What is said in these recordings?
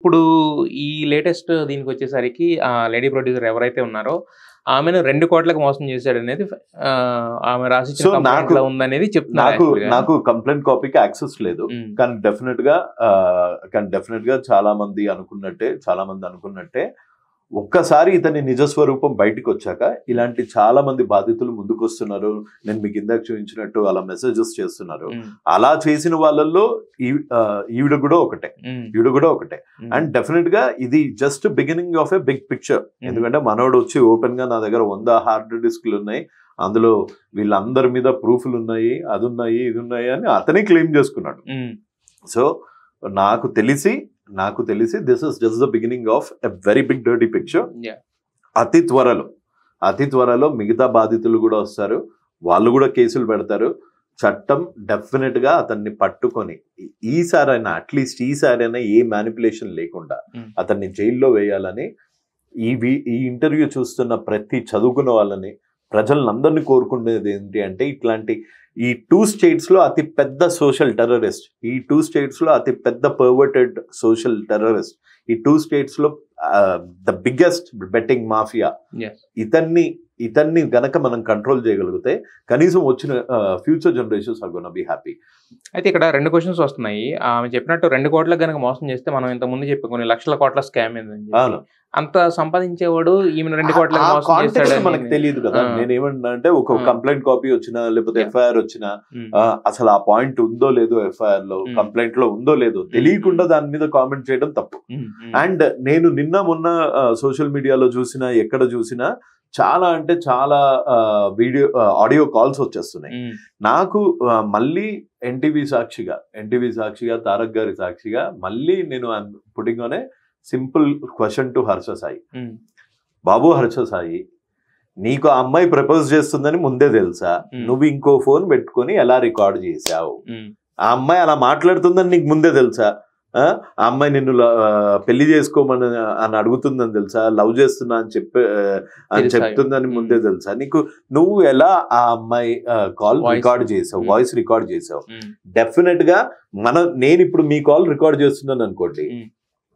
ఇప్పుడు ఈ latest దీనికొచ్చేసరికి lady producer ఎవరైతే ఉన్నారో ఆమెను 2 కోట్లకు మోసం చేశాడనేది ఆమె రాసిచ్చిన కంప్లెయింట్‌లో ఉందనేది చెప్తున్నారు. నాకు కంప్లైంట్ కాపీకి యాక్సెస్ లేదు. కానీ డెఫినెట్ గా చాలా మంది అనుకున్నట్టే ఒక్కసారి ఇతని నిజస్వరూపం బయటకు వచ్చాక ఇలాంటి చాలా మంది బాధితులు ముందుకు వస్తున్నారు. నేను మీకు ఇందాక చూపించినట్టు అలా మెసేజెస్ చేస్తున్నారు. అలా చేసిన వాళ్ళల్లో ఈవిడ కూడా ఒకటే. అండ్ డెఫినెట్ గా ఇది just beginning of a big picture. ఎందుకంటే మనోడు వచ్చి ఓపెన్ గా నా దగ్గర 100 హార్డ్ డిస్క్లు ఉన్నాయి, అందులో వీళ్ళందరి మీద ప్రూఫ్లు ఉన్నాయి, అది ఉన్నాయి, ఇది ఉన్నాయి అని అతనే క్లెయిమ్ చేసుకున్నాడు. సో నాకు తెలిసి this is just the beginning of a very big dirty picture. అతి త్వరలో మిగతా బాధితులు కూడా వస్తారు, వాళ్ళు కూడా కేసులు పెడతారు. చట్టం డెఫినెట్ గా అతన్ని పట్టుకొని అట్లీస్ట్ ఈసారైనా ఏ మ్యానిపులేషన్ లేకుండా అతన్ని జైల్లో వేయాలని ఈ ఇంటర్వ్యూ చూస్తున్న ప్రతి చదువుకున్న వాళ్ళని, ప్రజలందరినీ కోరుకునేది ఏంటి అంటే ఇట్లాంటి ఈ 2 states లో అతి పెద్ద సోషల్ టెర్రరిస్ట్, ఈ 2 states లో అతి పెద్ద పర్వర్టెడ్ సోషల్ టెర్రరిస్ట్, ఈ 2 states లో ద బిగ్గెస్ట్ బెట్టింగ్ మాఫియా, ఇతన్ని గనక మనం కంట్రోల్ చేయగలిగితే కనీసం వచ్చిన future generations are gonna be happy. అయితే ఇక్కడ 2 క్వశ్చన్స్ వస్తున్నాయి. ఆమె చెప్పినట్టు 2 కోట్లకు గనక మోసం చేస్తే మనం ఇంత ముందు చెప్పి కొన్ని లక్షల కోట్ల స్కామ్ ఏందని అంత సంపాదించేవాడు ఈమెను 2 కోట్లకు మోసం చేస్తాడు మనకు తెలియదు కదా. నేనేమన్నా అంటే ఒక కంప్లైంట్ కాపీ వచ్చినా లేకపోతే ఎఫ్ఐఆర్ వచ్చినా అసలు ఆ పాయింట్ ఉందో లేదో, ఎఫ్ఐఆర్ లో కంప్లైంట్ లో ఉందో లేదో తెలియకుండా దాని మీద కామెంట్ చేయడం తప్పు. అండ్ నేను నిన్న మొన్న సోషల్ మీడియాలో చూసినా ఎక్కడ చూసినా చాలా ఆడియో కాల్స్ వచ్చేస్తున్నాయి నాకు. మళ్ళీ ఎన్టీవీ సాక్షిగా తారక్ గారి సాక్షిగా మళ్ళీ నేను putting on a simple question to Harsha Sai. బాబు హర్ష సాయి, నీకు ఆ అమ్మాయి ప్రపోజ్ చేస్తుందని ముందే తెలుసా? నువ్వు ఇంకో ఫోన్ పెట్టుకొని ఎలా రికార్డ్ చేసావు? ఆ అమ్మాయి అలా మాట్లాడుతుందని నీకు ముందే తెలుసా? ఆ అమ్మాయి నిన్ను పెళ్లి చేసుకోమని అడుగుతుందని తెలుసా? లవ్ చేస్తున్నా అని చెప్తుందని ముందే తెలుసా నీకు? నువ్వు ఎలా ఆ అమ్మాయి కాల్ రికార్డ్ చేసావు, వాయిస్ రికార్డ్ చేసావు? డెఫినెట్ గా నేను ఇప్పుడు మీ కాల్ రికార్డ్ చేస్తున్నాను అనుకోండి,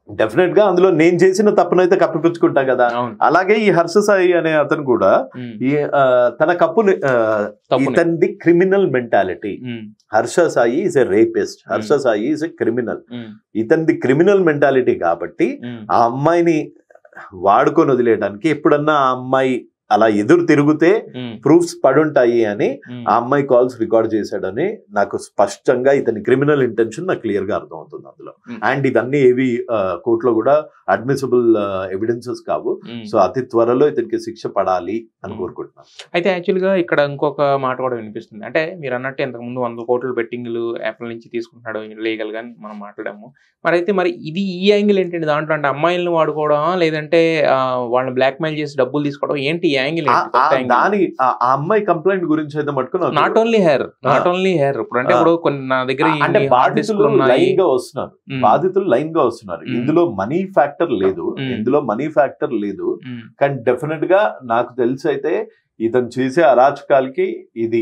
డెఫినెట్ గా అందులో నేను చేసిన తప్పునైతే కప్పిపుచ్చుకుంటా కదా. అలాగే ఈ హర్ష సాయి అనే అతను కూడా తన ఇతనిది criminal mentality. Harsha Sai is a rapist, Harsha Sai is a criminal. ఇతనిది క్రిమినల్ మెంటాలిటీ కాబట్టి ఆ అమ్మాయిని వాడుకొని వదిలేయడానికి ఎప్పుడన్నా ఆ అమ్మాయి అలా ఎదురు తిరిగితే ప్రూఫ్స్ పడుంటాయి అని ఆ అమ్మాయి కాల్స్ రికార్డ్ చేశాడని నాకు స్పష్టంగా ఇతని క్రిమినల్ ఇంటెన్షన్ నాకు క్లియర్ గా అర్థమవుతుంది అందులో. అండ్ ఇవన్నీ ఏవి కోర్టులో కూడా అడ్మిసిబుల్ ఎవిడెన్సెస్ కావు. సో అతి త్వరలో ఇతనికి శిక్ష పడాలి అని కోరుకుంటున్నాను. అయితే యాక్చువల్ గా ఇక్కడ ఇంకొక మాట కూడా వినిపిస్తుంది. అంటే మీరు అన్నట్టు ఇంతకు ముందు 100 కోట్ల బెట్టింగ్లు యాప్ల నుంచి తీసుకుంటున్నాడు లీగల్ గా మనం మాట్లాడాము. మరి ఇది ఈ యాంగిల్ ఏంటంటే దాంట్లో అంటే అమ్మాయిలను వాడుకోవడం లేదంటే వాళ్ళని బ్లాక్ మెయిల్ చేసి డబ్బులు తీసుకోవడం ఏంటి యాంగిల్? దాని ఆ అమ్మాయి కంప్లైంట్ గురించి అయితే మటుకు నాట్ ఓన్లీ హెయిర్ ఇప్పుడు అంటే ఇప్పుడు కొన్ని నా దగ్గర బాధితులు లైన్ గా వస్తున్నారు. ఇందులో మనీ ఫ్యాక్టర్ లేదు, కానీ డెఫినెట్ గా నాకు తెలిసి అయితే ఇతను చేసే అరాచకాలకి ఇది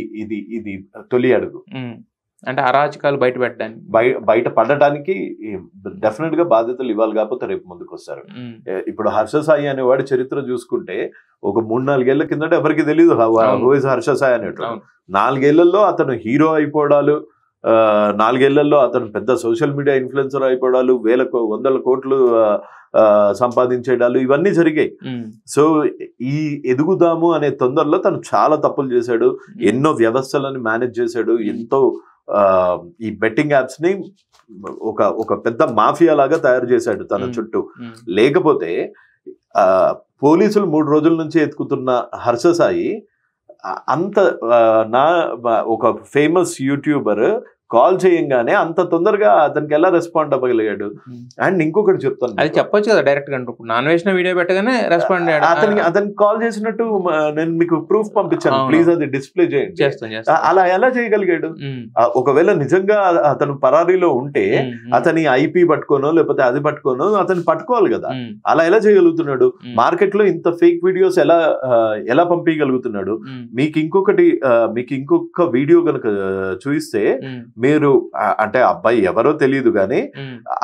తొలి అడుగు. అంటే అరాచకాలు బయట పడటానికి డెఫినెట్ గా బాధ్యతలు ఇవ్వాలి, కాకపోతే రేపు ముందుకు వస్తారు. ఇప్పుడు హర్ష సాయి అనేవాడి చరిత్ర చూసుకుంటే ఒక 3-4 ఏళ్ల కిందట ఎవరికి తెలియదు హర్ష సాయి అనేవాడు. 4 ఏళ్లలో అతను హీరో అయిపోవడాలు, 4 ఏళ్లలో అతను పెద్ద సోషల్ మీడియా ఇన్ఫ్లుయెన్సర్ అయిపోవడాలు, 100 కోట్లు సంపాదించేడాలు ఇవన్నీ జరిగాయి. సో ఈ ఎదుగుదాము అనే తొందరలో తను చాలా తప్పులు చేశాడు, ఎన్నో వ్యవస్థలను మేనేజ్ చేశాడు, ఎంతో ఈ బెట్టింగ్ యాప్స్ ని ఒక పెద్ద మాఫియా లాగా తయారు చేశాడు తన చుట్టూ. లేకపోతే పోలీసులు 3 రోజుల నుంచి ఎత్తుకుతున్న హర్ష సాయి ఒక ఫేమస్ యూట్యూబర్ కాల్ చేయంగానే అంత తొందరగా అతనికి ఎలా రెస్పాండ్ అవ్వగలిగాడు? అండ్ ఇంకొకటి చెప్తాను, అది చెప్పొచ్చు కదా డైరెక్ట్ గా. నాన్ వేసిన వీడియో పెట్టగానే రెస్పాండ్ అతనికి కాల్ చేసినట్టు నేను మీకు ప్రూఫ్ పంపించాను, ప్లీజ్ అది డిస్ప్లే చేయండి. అలా ఎలా చేయగలిగాడు? ఒకవేళ నిజంగా అతను పరారీలో ఉంటే అతని ఐపీ పట్టుకోనో లేకపోతే అది పట్టుకోనో అతను పట్టుకోవాలి కదా. అలా ఎలా చేయగలుగుతున్నాడు? మార్కెట్ లో ఇంత ఫేక్ వీడియోస్ ఎలా పంపించగలుగుతున్నాడు? మీకు ఇంకొక వీడియో కనుక చూపిస్తే మీరు అంటే అబ్బాయి ఎవరో తెలియదు కానీ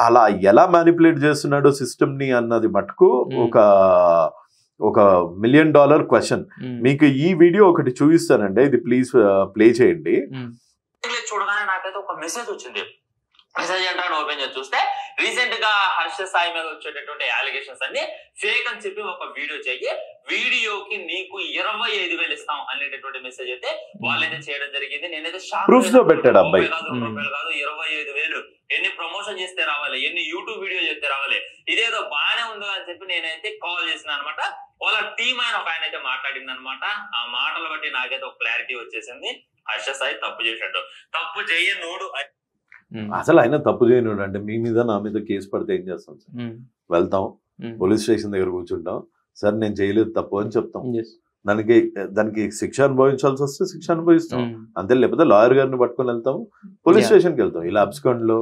అలా ఎలా మ్యానిపులేట్ చేస్తున్నాడో సిస్టమ్ ని అన్నది మటుకు ఒక $1 million క్వశ్చన్. మీకు ఈ వీడియో ఒకటి చూపిస్తానండి, ఇది ప్లీజ్ ప్లే చేయండి. చూడగానే నాకైతే ఒక మెసేజ్ వచ్చింది. మెసేజ్ అంటే ఓపెన్ చేసి చూస్తే రీసెంట్ గా హర్ష సాయి మీద వచ్చేటటువంటి అలిగేషన్స్ అన్ని ఫేక్ అని చెప్పి ఒక వీడియో చెయ్యి, వీడియోకి నీకు 25,000 ఇస్తాం అనేటటువంటి మెసేజ్ అయితే వాళ్ళైతే చేయడం జరిగింది. నేనైతే ప్రూఫ్ తో పెట్టాడు అబ్బాయి. రూపాయలు కాదు 25,000 ఎన్ని ప్రమోషన్ చేస్తే రావాలి, ఎన్ని యూట్యూబ్ వీడియో చేస్తే రావాలి, ఇదేదో బాగానే ఉందో అని చెప్పి నేనైతే కాల్ చేసిన అనమాట. వాళ్ళ టీం ఆయన ఒక ఆయన అయితే మాట్లాడింది అనమాట. ఆ మాటలు బట్టి నాకైతే ఒక క్లారిటీ వచ్చేసింది, హర్ష సాయి తప్పు చేశాడు. తప్పు చేయనోడు అసలు ఆయన తప్పు చేయను అంటే మీ మీద నా మీద కేసు పడితే ఏం చేస్తాం సార్? వెళ్తాం పోలీస్ స్టేషన్ దగ్గర కూర్చుంటాం, సార్ నేను చేయలేదు తప్పు అని చెప్తాం, దానికి శిక్ష అనుభవించాల్సి వస్తే శిక్ష అనుభవిస్తాం అంతే, లేకపోతే లాయర్ గారిని పట్టుకొని వెళ్తాం, పోలీస్ స్టేషన్కి వెళ్తాం. ఇలా అబ్స్కాండ్ లో